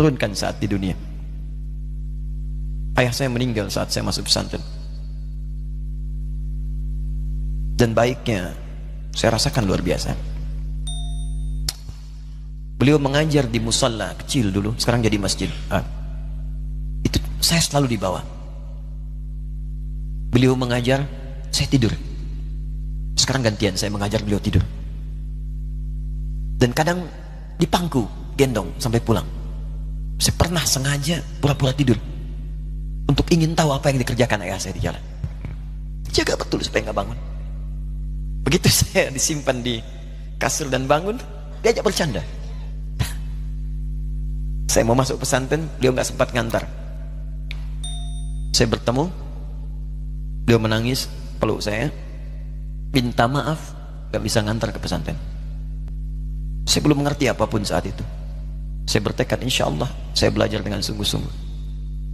turunkan saat di dunia. Ayah saya meninggal saat saya masuk pesantren. Dan baiknya saya rasakan luar biasa. Beliau mengajar di musalla kecil dulu, sekarang jadi masjid. Itu saya selalu dibawa. Beliau mengajar, saya tidur. Sekarang gantian, saya mengajar, beliau tidur. Dan kadang dipangku, gendong sampai pulang. Saya pernah sengaja pura-pura tidur untuk ingin tahu apa yang dikerjakan ayah saya di jalan. Jaga betul supaya nggak bangun. Begitu saya disimpan di kasur dan bangun, diajak bercanda. Saya mau masuk pesantren, beliau nggak sempat ngantar. Saya bertemu, beliau menangis, peluk saya, minta maaf, nggak bisa ngantar ke pesantren. Saya belum mengerti apapun saat itu. Saya bertekad, insya Allah saya belajar dengan sungguh-sungguh.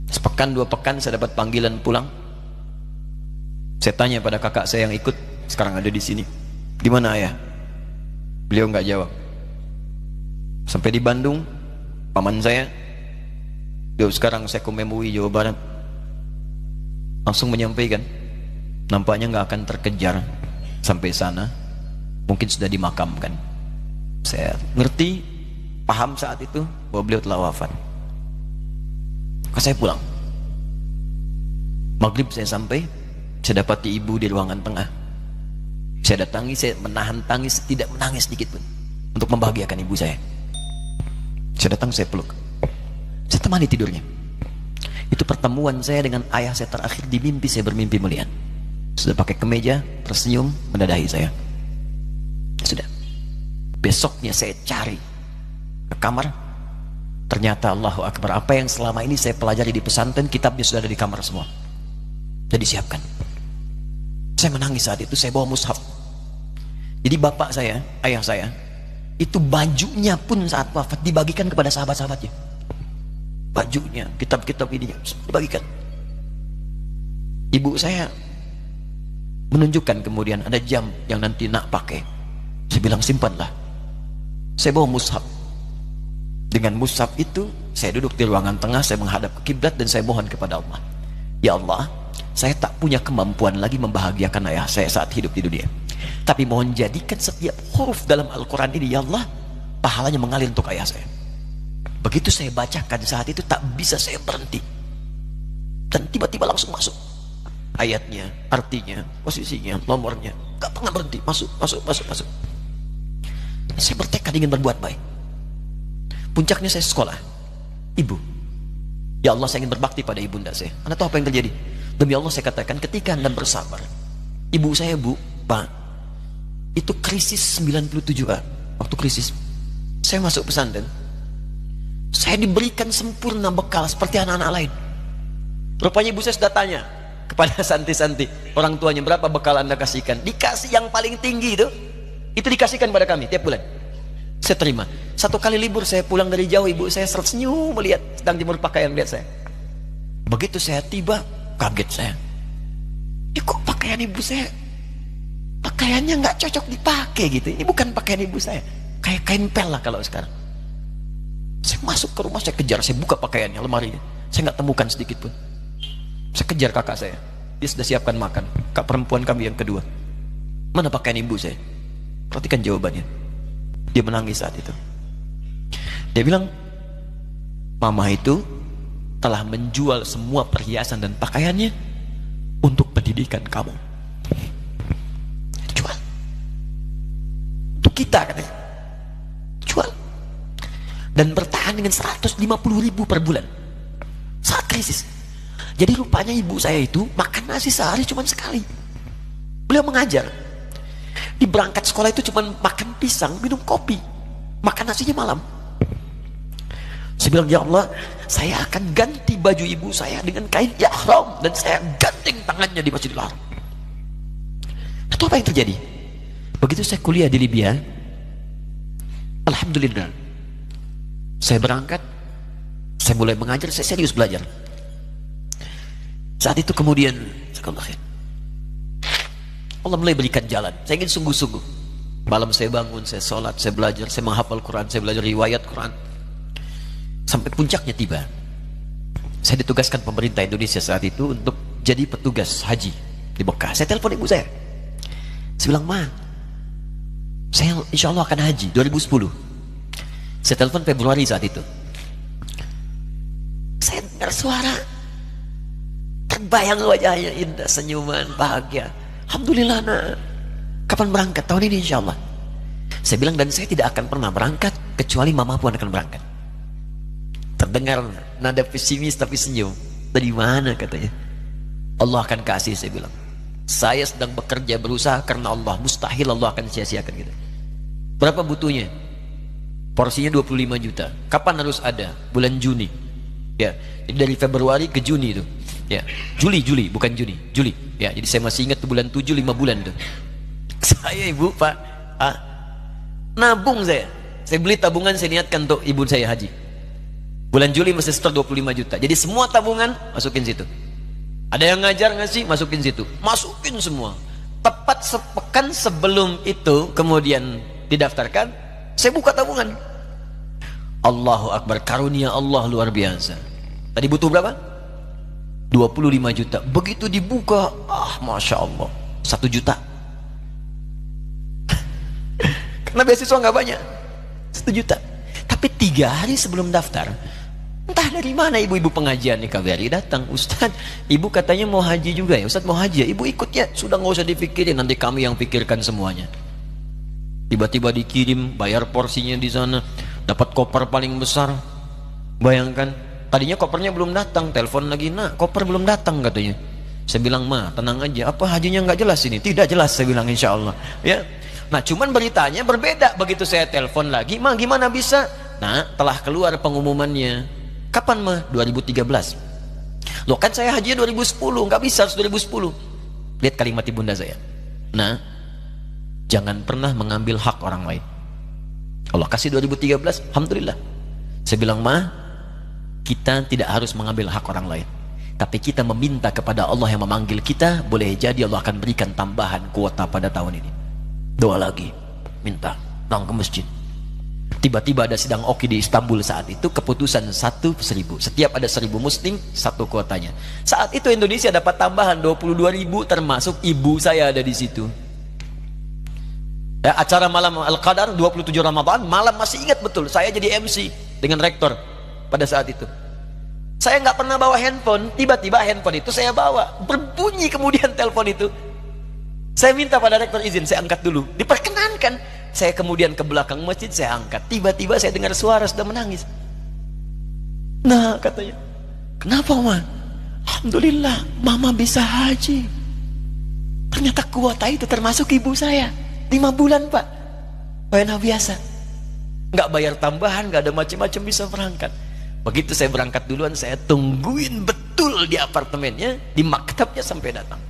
Sepekan, 2 pekan saya dapat panggilan pulang. Saya tanya pada kakak saya yang ikut, sekarang ada di sini. Di mana ayah? Beliau nggak jawab. Sampai di Bandung, paman saya, beliau sekarang Sekom MUI Jawa Barat, langsung menyampaikan, nampaknya nggak akan terkejar sampai sana, mungkin sudah dimakamkan. Saya ngerti, paham saat itu bahwa beliau telah wafat. Maka saya pulang. Maghrib saya sampai, saya dapati ibu di ruangan tengah. Saya datangi, saya menahan tangis, tidak menangis sedikit pun, untuk membahagiakan ibu saya. Saya datang, saya peluk, saya temani tidurnya. Itu pertemuan saya dengan ayah saya terakhir di mimpi. Saya bermimpi melihat sudah pakai kemeja, tersenyum, mendadahi saya. Sudah. Besoknya saya cari ke kamar, ternyata Allahu Akbar, apa yang selama ini saya pelajari di pesantren, kitabnya sudah ada di kamar semua, sudah disiapkan. Saya menangis saat itu. Saya bawa mushaf. Jadi bapak saya, ayah saya, itu bajunya pun saat wafat dibagikan kepada sahabat-sahabatnya. Bajunya, kitab-kitab ini dibagikan. Ibu saya menunjukkan kemudian ada jam yang nanti nak pakai. Saya bilang simpanlah. Saya bawa mushaf. Dengan mushaf itu saya duduk di ruangan tengah, saya menghadap ke kiblat dan saya mohon kepada Allah, ya Allah, saya tak punya kemampuan lagi membahagiakan ayah saya saat hidup di dunia, tapi mohon jadikan setiap huruf dalam Al-Quran ini, ya Allah, pahalanya mengalir untuk ayah saya. Begitu saya bacakan saat itu, tak bisa saya berhenti, dan tiba-tiba langsung masuk ayatnya, artinya, posisinya, nomornya, gak pernah berhenti, masuk. Saya bertekad ingin berbuat baik. Puncaknya saya sekolah. Ibu, ya Allah, saya ingin berbakti pada ibunda saya. Anda tahu apa yang terjadi? Demi Allah saya katakan, ketika Anda bersabar, ibu saya, Bu, Pak, itu krisis 97, Pak. Waktu krisis, saya masuk pesantren, saya diberikan sempurna bekal seperti anak-anak lain. Rupanya ibu saya sudah tanya kepada santi-santi, orang tuanya, berapa bekal Anda kasihkan? Dikasih yang paling tinggi itu dikasihkan pada kami tiap bulan. Saya terima. Satu kali libur saya pulang dari jauh, ibu saya tersenyum melihat sedang jemur pakaian, melihat saya. Begitu saya tiba, kaget saya. Kok pakaian ibu saya, pakaiannya nggak cocok dipakai gitu. Ini bukan pakaian ibu saya, kayak kain pel lah kalau sekarang. Saya masuk ke rumah, saya kejar, saya buka pakaiannya, lemarinya, saya nggak temukan sedikit pun. Saya kejar kakak saya, dia sudah siapkan makan. Kak perempuan kami yang kedua, mana pakaian ibu saya? Perhatikan jawabannya. Dia menangis saat itu. Dia bilang, mama itu telah menjual semua perhiasan dan pakaiannya untuk pendidikan kamu. Jual. Untuk kita, katanya. Jual. Dan bertahan dengan 150.000 per bulan saat krisis. Jadi rupanya ibu saya itu makan nasi sehari cuma sekali. Beliau mengajar. Di berangkat sekolah itu cuma makan pisang, minum kopi, makan nasinya malam. Saya bilang, ya Allah, saya akan ganti baju ibu saya dengan kain ihram dan saya gandeng tangannya di Masjidil Haram. Itu apa yang terjadi? Begitu saya kuliah di Libya, alhamdulillah, saya berangkat, saya mulai mengajar, saya serius belajar. Saat itu kemudian Allah mulai berikan jalan. Saya ingin sungguh-sungguh. Malam saya bangun, saya sholat, saya belajar, saya menghafal Quran, saya belajar riwayat Quran. Sampai puncaknya tiba. Saya ditugaskan pemerintah Indonesia saat itu untuk jadi petugas haji di Mekah. Saya telepon ibu saya. Saya bilang, Ma, saya insya Allah akan haji 2010. Saya telepon Februari saat itu. Saya dengar suara, terbayang wajahnya indah, senyuman, bahagia. Alhamdulillah, nak. Kapan berangkat? Tahun ini insya Allah. Saya bilang, dan saya tidak akan pernah berangkat kecuali mama pun akan berangkat. Terdengar nada pesimis tapi senyum. Dari mana katanya? Allah akan kasih, saya bilang. Saya sedang bekerja berusaha karena Allah. Mustahil Allah akan sia-siakan kita. Berapa butuhnya? Porsinya 25 juta. Kapan harus ada? Bulan Juni. Ya, jadi dari Februari ke Juni itu. Ya, Juli bukan Juni, Juli. Ya, jadi saya masih ingat bulan 7 5 bulan tuh. Saya ibu, Pak, nabung saya. Saya beli tabungan, saya niatkan untuk ibu saya haji. Bulan Juli masih setor 25 juta. Jadi semua tabungan masukin situ. Ada yang ngajar ngasih, masukin situ. Masukin semua. Tepat sepekan sebelum itu kemudian didaftarkan, saya buka tabungan. Allahu Akbar, karunia Allah luar biasa. Tadi butuh berapa? 25 juta. Begitu dibuka, Masya Allah, 1 juta. Karena beasiswa nggak banyak, 1 juta. Tapi 3 hari sebelum daftar, entah dari mana ibu-ibu pengajian nih KBRI datang. Ustadz, ibu katanya mau haji juga ya? Ustadz mau haji ya? Ibu ikut ya? Sudah nggak usah dipikirin, nanti kami yang pikirkan semuanya. Tiba-tiba dikirim, bayar porsinya di sana, dapat koper paling besar. Bayangkan, tadinya kopernya belum datang, telepon lagi, nak, koper belum datang katanya. Saya bilang, Ma, tenang aja, apa hajinya nggak jelas ini? Tidak jelas, saya bilang, insya Allah. Ya. Nah, cuman beritanya berbeda. Begitu saya telepon lagi, Ma, gimana bisa? Nah, telah keluar pengumumannya. Kapan, Ma? 2013. Loh, kan saya haji 2010, nggak bisa, harus 2010. Lihat kalimat ibunda saya. Nah, jangan pernah mengambil hak orang lain. Allah kasih 2013, Alhamdulillah. Saya bilang, Ma, kita tidak harus mengambil hak orang lain, tapi kita meminta kepada Allah yang memanggil kita. Boleh jadi Allah akan berikan tambahan kuota pada tahun ini. Doa lagi, minta, datang ke masjid. Tiba-tiba ada sidang oki di Istanbul saat itu, keputusan 1.000. Setiap ada 1.000 muslim, 1 kuotanya. Saat itu Indonesia dapat tambahan 22.000, termasuk ibu saya ada di situ. Ya, acara malam Al-Qadar 27 Ramadan, malam masih ingat betul, saya jadi MC dengan rektor pada saat itu. Saya nggak pernah bawa handphone, tiba-tiba handphone itu saya bawa, berbunyi kemudian telepon itu. Saya minta pada rektor izin, saya angkat dulu, diperkenankan. Saya kemudian ke belakang masjid, saya angkat. Tiba-tiba saya dengar suara sudah menangis. Nah, katanya, kenapa, Ma? Alhamdulillah, Mama bisa haji. Ternyata kuota itu termasuk ibu saya. 5 bulan, Pak. Wena biasa. Nggak bayar tambahan, nggak ada macam-macam, bisa berangkat. Begitu saya berangkat duluan, saya tungguin betul di apartemennya, di maktabnya sampai datang.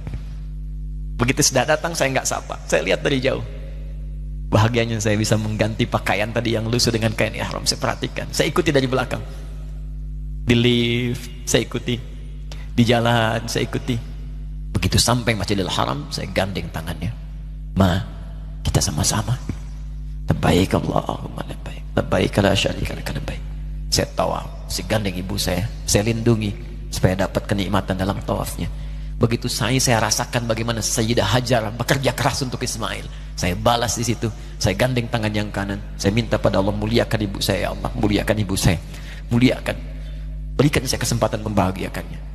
Begitu sudah datang, saya nggak sapa. Saya lihat dari jauh. Bahagianya saya bisa mengganti pakaian tadi yang lusuh dengan kain ihram. Saya perhatikan, saya ikuti dari belakang. Di lift, saya ikuti. Di jalan, saya ikuti. Begitu sampai Masjidil Haram, saya gandeng tangannya. Ma, kita sama-sama. Labbaik Allahumma labbaik. Labbaik la syarika lak labbaik. Saya tawaf, saya gandeng ibu saya lindungi supaya dapat kenikmatan dalam tawafnya. Begitu saya rasakan bagaimana Sayyidah Hajar bekerja keras untuk Ismail. Saya balas di situ. Saya gandeng tangan yang kanan. Saya minta pada Allah, muliakan ibu saya, ya Allah, muliakan ibu saya. Muliakan. Berikan saya kesempatan membahagiakannya.